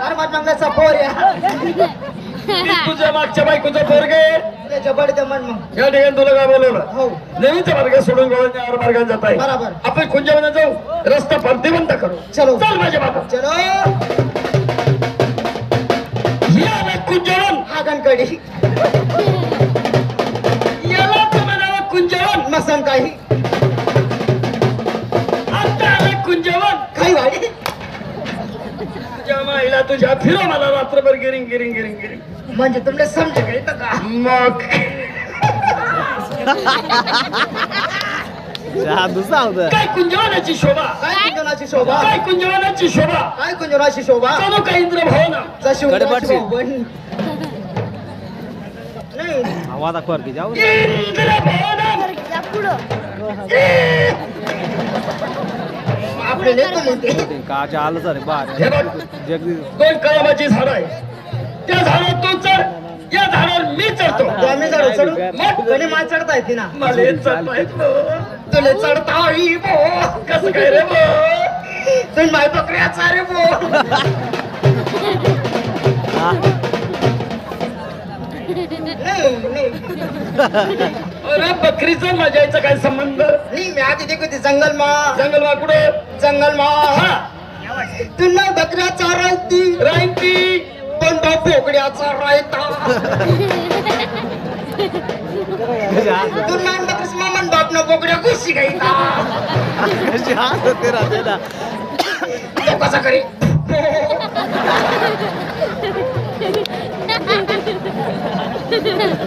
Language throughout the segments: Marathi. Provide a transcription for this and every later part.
अरे माझ्या मंगळाचा पोर या तुझ्या मागच्या बायकोचं पोरगे त्याच्या बडे मन मग या ठिकाणी तुला काय बोलवलं हो नेहमीचा मार्ग सोडून गोव्याच्या मार्गाने जात आहे बरोबर. आपण कुंजवनात जाऊ रस्ता प्रतिबंध करू चलो चल माझ्या बाबा चलो या कुंजवन हा गणकडी याला म्हणावं कुंजवन मसन काही आता आलं कुंजवन काही वाडी तुझ्या माईला तुझ्या फिरो मला रात्रभर गिरिंग गिरिंग गिरिंग गिरिंग म्हणजे तुमने समजे काही का मग काय कुंजवनाची शोभा काय कुंजनाची शोभा काय कुंजवनाची शोभा काय कुंजनाची शोभा चलो का इंद्र भावना जशी उंदराची भावबहीण. नाही आवाज दाखवर की जाऊ इंद्र भावना आपले नेतो म्हणते का आलं सर बार हे बघ जगदी दोन कळमाची झाड आहे त्या झाडावर तू चढ या झाडावर मी चढतो आम्ही झाड चढू कोणी मान चढता येते ना मला हे चढता येत नाही. तुले चढता ही बो कसं काय रे बो तुम्ही माय बकऱ्याचा रे बो नाही नाही अरे बकरीचा माझ्याचा काय संबंध नाही मी आधी देखो ते जंगल मा जंगल कुठे जंगल मा हा तुला बकऱ्या चारायती रायती पण बोकड्याचा रायता तुला बकरीस मामन बाप ना बोकड्या गुशी गायता होते राहते ना तो कसा करी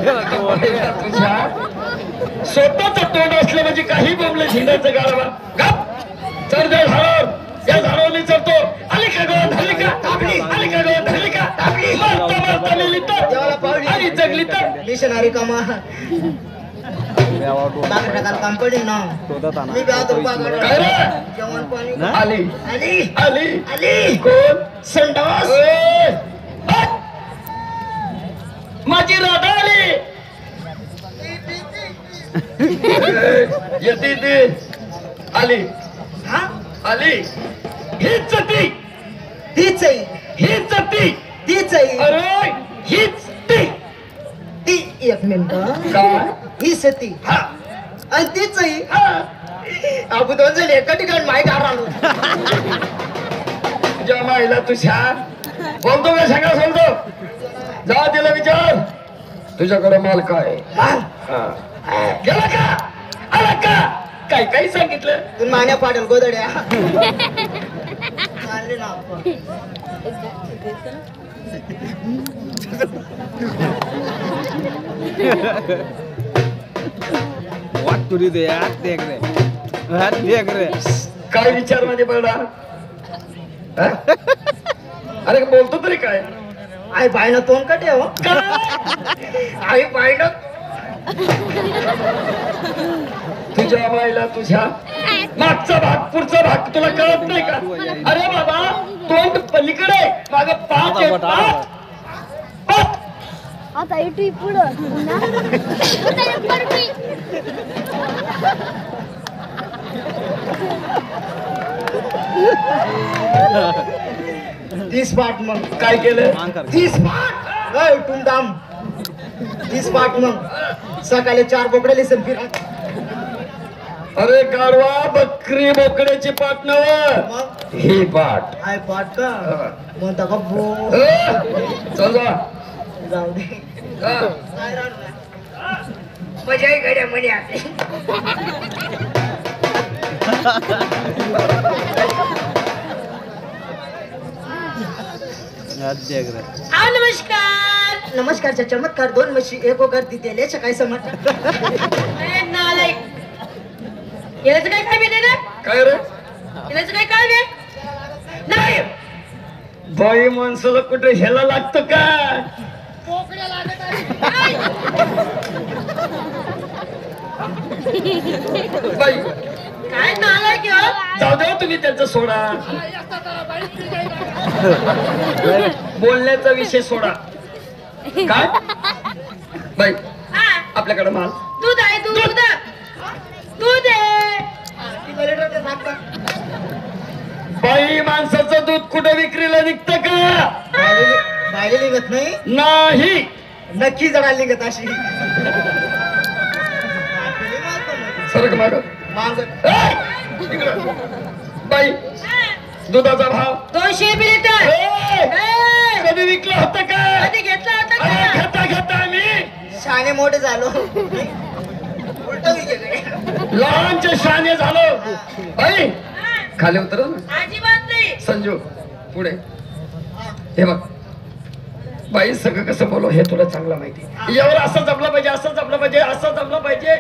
तुझ्या स्वतःच तोंड असलं म्हणजे काही बोंबलं झिंडाचं गाडवा गप चढ जा झाडावर या झाडावर मी चढतो आली का गो धरली का तापली आली का गो धरली का तापली मारता मारता मेली देवाला तर पावली. आणि जगली तर मिशनरी कामा बाकड्या काम पडेल ना मी बी आता काय रे जेवण पाणी आली आली आली आली कोण संडास ए, हट! माझी राधा आली ए, येते ती आली हा आली हीच ती तीच आहे हीच ती तीच आहे अरे हीच ती ती एक मिनिट काय ही सती हा आणि तीच आहे हा आपण दोन जण एका ठिकाणी माहीत आलो तुझ्या माईला तुझ्या बोलतो का सांगा बोलतो जा तिला विचार तुझ्याकडे माल काय माल हा. गेला का आला का काय काय सांगितलं तू मान्या पाडल गोदड्या मानले ना आपण. वाट तुरी दे हात देख रे काय विचार मध्ये पडला हा? अरे बोलतो तरी काय आई बायनं तोंड कटे हो आई बायनं तुझ्या माईला तुझ्या मागचा भाग पुढचा भाग तुला कळत नाही का अरे बाबा तोंड पलीकडे माग पाच आहे, पाच. पाच. आता इटू पुढं ना तीस पाठ मग काय केलं 30 पाठ ओय टुमटाम 30 पाठ मग सकाळी 4 बोकडे लिसन फिरा अरे गाढवा बकरी बोकड्याची पाट नव मग ही पाट आय पाठ का म्हणता का बो चल जा जाऊ दे हा. काय राहणार मजा आहे गड्या म्हणे आते नमस्कार नमस्कारच्या चमत्कार 2 म्हशी एक ओघर ती दिल्याच्या काय समज नालायक याचं काय काय बेटे ना काय रे याचं काय काय बे नाही बाई माणसाला कुठे ह्याला लागतं का बाई काय नालायक जाऊ द्या तुम्ही त्यांचं सोडा बोलण्याचा विषय सोडा काय बाई आपल्याकडे माल दूध आहे दूध दूध आहे बाई माणसाचं दूध कुठे विक्रीला निघतं का जळायला लिंगत नाही नाही नक्की जळायला लिंगत अशी सरक माग माग बाई दुधाचा भाव 200 लिटर कधी विकलं होतं का कधी घेतला होता अरे का घेता घेता आम्ही शाने मोठे झालो उलट विकेल लहानचे शाने झालो बाई खाली उतर ना अजिबात नाही संजू पुढे हे बघ बाई सगळं कसं बोलो हे तुला चांगलं माहिती यावर असं जपलं पाहिजे असं जपलं पाहिजे असं जपलं पाहिजे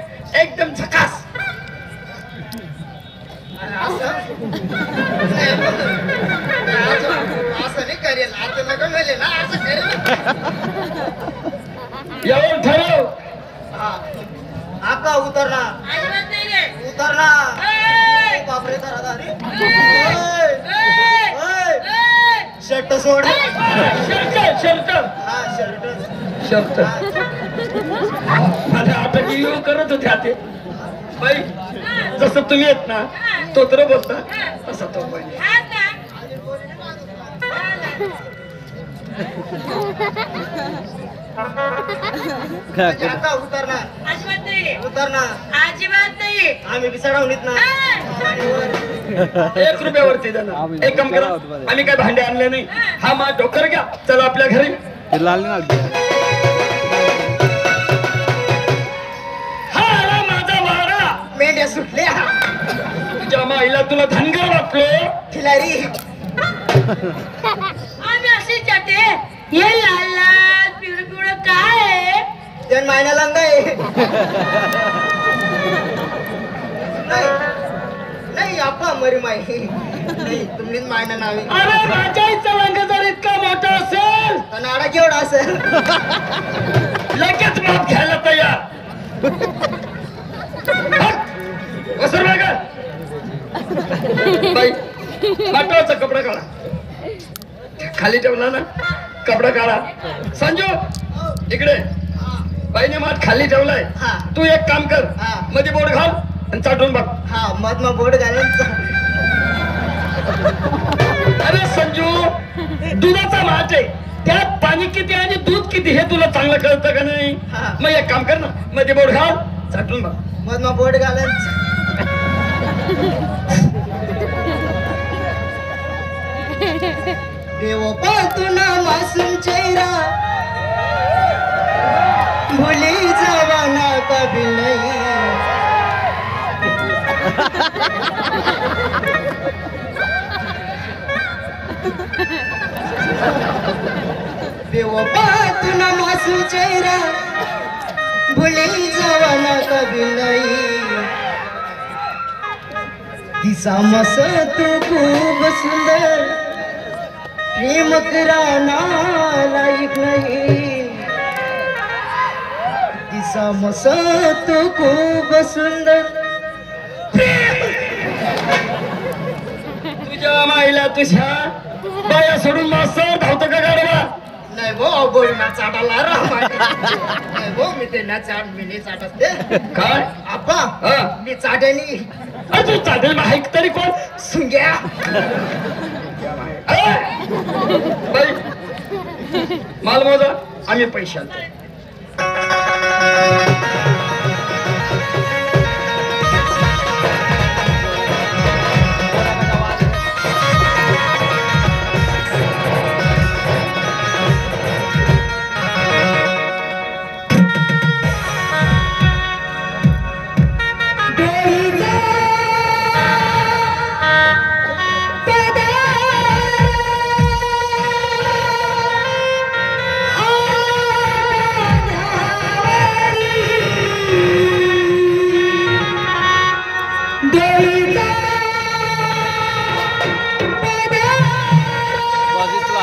एकदम झकास असं नाही करेल आता नका मेले ना असं करेल यावर ठरव आका उतरना उतरना बापरे शर्ट सोड शर्ट शर्ट हा शर्ट शर्ट माझ्या आता येऊ करत होते ते बाई जसं तुम्ही येत ना तो तर बोलता तसा तो पाहिजे आका उतरना उतरना अजिबात नाही आम्ही बिसाडावलीत ना 1 रुपयावरती देणार एक काम करा आम्ही काय भांडे आणले नाही हा मा डोकर घ्या चला आपल्या घरी ते लाल नाही हा आला माझा वाडा मेंढ्या सुटल्या तुझ्या माईला तुला धनगर वाटलो खिलारी आम्ही असे जाते हे लाल लाल पिवळं पिवळं काय आहे जन मायना लंग आहे नाही नाही आपा मरी माई नाही तुम्हीच मायना नावे अरे माझ्या इथं रंग जर इतका मोठा असेल तर नाडा केवढा असेल लगेच माप घ्यायला तयार कसर बघा बाई पाठवायचा कपडा काढा खाली ठेवला ना कपडा काढा संजू इकडे बाईने माठ खाली ठेवलाय हा. तू एक काम कर हा. मध्ये बोर्ड घाल आणि चाटून बघ हा मध मग बोट घालून अरे संजू दुधाचा माठ आहे त्यात पाणी किती आणि दूध किती हे तुला चांगलं कळतं का नाही हा. मग एक काम कर ना मध्ये बोर्ड घाल चाटून बघ मध मग बोट घालून देव पातुना मासूम चेहरा भूली जवाना कभी नहीं देव पातुना मासूम चेहरा भूली जवाना कभी नहीं दिसा मस्त खूप सुंदर प्रेम कराना लायक नहीं दिसा मस्त खूप सुंदर तुझ्या माईला तुझ्या बाया सोडून मास्तर धावतं का गाडवा नाही भो बोल ना चाटाला राहा नाही भो मी ते ना चाट मी नाही चाटत ते काय आपा हा. मी चाटेनी अरे तू चालेल माहिक तरी कोण सुंग्या बाई माल मोजा आम्ही पैसे आणतो